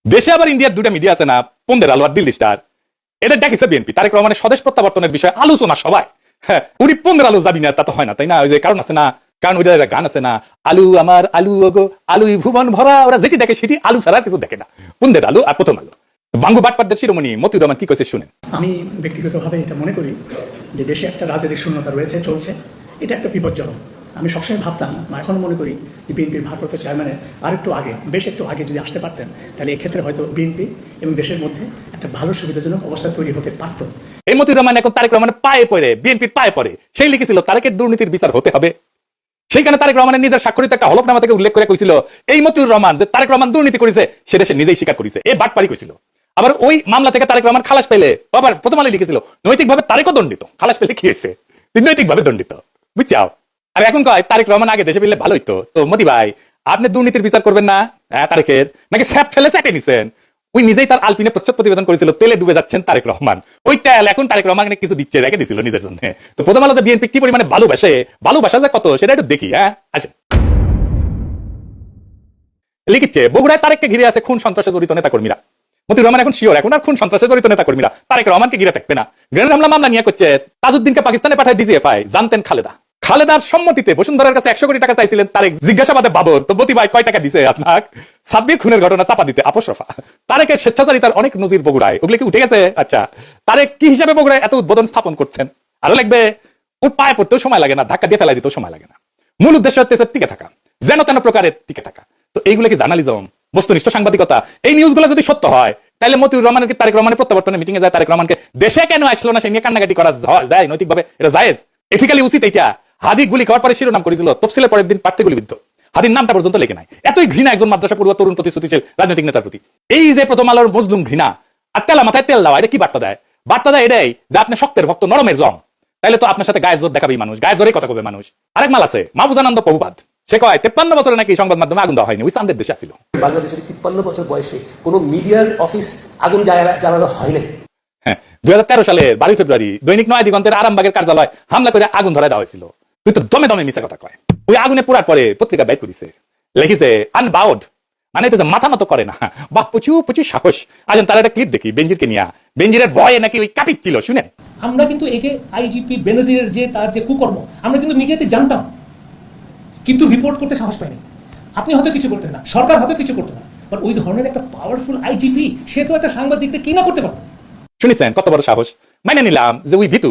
দেশে আবার ইন্ডিয়ার দুটা মিডিয়া আছে না, পন্দের আলো আর দিল্লি স্টার, এদের ডাকিছে বিএনপি তারেক রহমানের স্বদেশ প্রত্যাবর্তনের বিষয়ে আলোচনা সবাই। হ্যাঁ, উনি পন্দের আলো যাবি না তা তো হয় না, তাই না? ওই যে কারণ আছে না, কারণ ওইটা একটা গান আছে না, আলু আমার আলু ওগো আলুই ভুবন ভরা, ওরা যেটি দেখে সেটি আলু ছাড়া কিছু দেখে না। পন্দের আলো আর প্রথম আলো। বাঙ্গু বাটপাটদের শিরোমণি মতিউর রহমান কি কইছে শুনেন। আমি ব্যক্তিগতভাবে এটা মনে করি যে দেশে একটা রাজনৈতিক শূন্যতা রয়েছে, চলছে, এটা একটা বিপজ্জনক। আমি সবসময় ভাবতাম, এখনো মনে করি যে বিএনপির ভারপ্রাপ্ত চেয়ারম্যানের আরেকটু আগে, বেশ একটু আগে যদি আসতে পারতেন, তাহলে এক্ষেত্রে হয়তো বিএনপি এবং দেশের মধ্যে একটা ভালো সুবিধাজনক অবস্থা তৈরি হতে পারত। এই মতিউর রহমান এখন তারেক রহমানের পায়ে পড়ে, বিএনপির পায়ে পড়ে, সেই লিখেছিল তারেকের দুর্নীতির বিচার হতে হবে। সেইখানে তারেক রহমানের নিজের স্বাক্ষরিত একটা হলফনামা থেকে উল্লেখ করে কইছিল এই মতিউর রহমান যে তারেক রহমান দুর্নীতি করেছে সেটা সে নিজেই স্বীকার করেছে, এ বাটপারি কইছিল। আবার ওই মামলা থেকে তারেক রহমান খালাস পেলে আবার প্রথম আলো লিখেছিল নৈতিকভাবে তারেকও দণ্ডিত, খালাস পেলে কি হয়েছে, নৈতিকভাবে দণ্ডিত, বুঝছাও? আর এখন কয় তারেক রহমান আগে দেশে ফিরলে ভালো হইতো। তো মতি ভাই, আপনি দুর্নীতির বিচার করবেন না তারেকের, নাকি স্যাপ ফেলে স্যাটে নিছেন? ওই নিজেই তার আলপিনে প্রচ্ছদ প্রতিবেদন করেছিল তেলে ডুবে যাচ্ছেন তারেক রহমান, ওই তেল এখন তারেক রহমান কিছু দিচ্ছে, রেখে দিছিল নিজের জন্য। তো প্রথম আলো যে বিএনপি কি পরিমাণে ভালোবাসা যে কত সেটা একটু দেখি। হ্যাঁ, আসে লিখিচ্ছে বগুড়ায় তারেককে ঘিরে আছে খুন সন্ত্রাসে জড়িত নেতা কর্মীরা। মতিউর রহমান এখন শিওর, এখন আর খুন সন্ত্রাসে জড়িত নেতা কর্মীরা তারেক রহমানকে ঘিরে থাকবে না। গ্রেনেড হামলা মামলা নিয়ে করছে তাজউদ্দিনকে পাকিস্তানে পাঠায় ডিজিএফআই, জানতেন খালেদার সম্মতিতে বসুন্ধরার কাছে 100 কোটি টাকা চাইছিলেন তারেক, জিজ্ঞাসাবাদে বাবর তো মতি ভাই কয় টাকা দিছে আপনার সাব্বির খুনের ঘটনা চাপা দিতে আপোষ রফা। তারেকের স্বেচ্ছাচারিতার অনেক নজির বগুড়ায়, ওগুলো কি উঠে গেছে? আচ্ছা, তারেক কি হিসাবে বগুড়ায় এত উদ্বোধন স্থাপন করছেন? আরো লাগবে, ওর পায়ে পড়তেও সময় লাগে না, ধাক্কা দিয়ে ফেলাই দিতেও সময় লাগে না। মূল উদ্দেশ্য হচ্ছে টিকে থাকা, যেন তেন প্রকারের টিকে থাকা। তো এইগুলো কি জার্নালিজম, বস্তুনিষ্ঠ সাংবাদিকতা? এই নিউজগুলো যদি সত্য হয় তাহলে মতিউর রহমানের কি তারেক রহমানের প্রত্যাবর্তনের মিটিং এ যায় তারেক রহমানকে দেশে কেন আসলো না সেই নিয়ে কান্নাকাটি করা যায় নৈতিকভাবে? এটা জায়েজ, এথিক্যালি উচিত? এইটা হাদি গুলি খাওয়ার পরে শিরোনাম করেছিল, তফসিলের পরের দিন পার্থে গুলিবিদ্ধ, হাদির নামটা পর্যন্ত লেখে নাই। এতই ঘৃণা একজন মাদ্রাসা পড়ুয়া তরুণ প্রতিশ্রুতিশীল রাজনৈতিক নেতার প্রতি। এই যে প্রথম আলোর মজলুম ঘৃণা আর তেলা মাথায় তেল দেওয়া, এটা কি বার্তা দেয়? বার্তা দেয় এটাই যে আপনি শক্তের ভক্ত, নরমের জম, তাইলে তো আপনার সাথে গায়ের জোর দেখাবেই মানুষ, গায়ের জোরে কথা কবে মানুষ। আরেক মাল আছে মাহবুজানন্দ প্রভুপাদ, সে কয় 53 বছরে নাকি সংবাদ মাধ্যমে আগুন দেওয়া হয়নি, ওই চান্দের দেশে আসছিল। বাংলাদেশের 53 বছর বয়সে কোনো মিডিয়ার অফিস আগুন জ্বালানো হয় না। হ্যাঁ, 2013 সালের 12 ফেব্রুয়ারি দৈনিক নয় দিগন্তের আরামবাগের কার্যালয় হামলা করে আগুন ধরায় দেওয়া হয়েছিল। তুই তো দমে দমে মিশা কথা কয়। ওই আগুনে পোড়ার পরে পত্রিকা বাইর করেছে, লিখিছে আনবাউড, মানে এটা যে মাথা মতো করে না, বাহ প্রচুর সাহস। আজ তার একটা ক্লিপ দেখি বেনজিরকে নিয়ে, বেনজিরের ভয়ে নাকি ওই কাঁপিচ্ছিল, শুনেন। আমরা কিন্তু এই যে আইজিপি বেনজিরের যে তার যে কুকর্ম আমরা কিন্তু মিডিয়াতে জানতাম, কিন্তু রিপোর্ট করতে সাহস পাইনি। আপনি হয়তো কিছু করতেন না, সরকার হয়তো কিছু করতো না, বাট ওই ধরনের একটা পাওয়ারফুল আইজিপি সে তো একটা সাংবাদিকটা কি না করতে পারত। শুনেছেন কত বড় সাহস? মানে নিলাম যে ওই ভিতু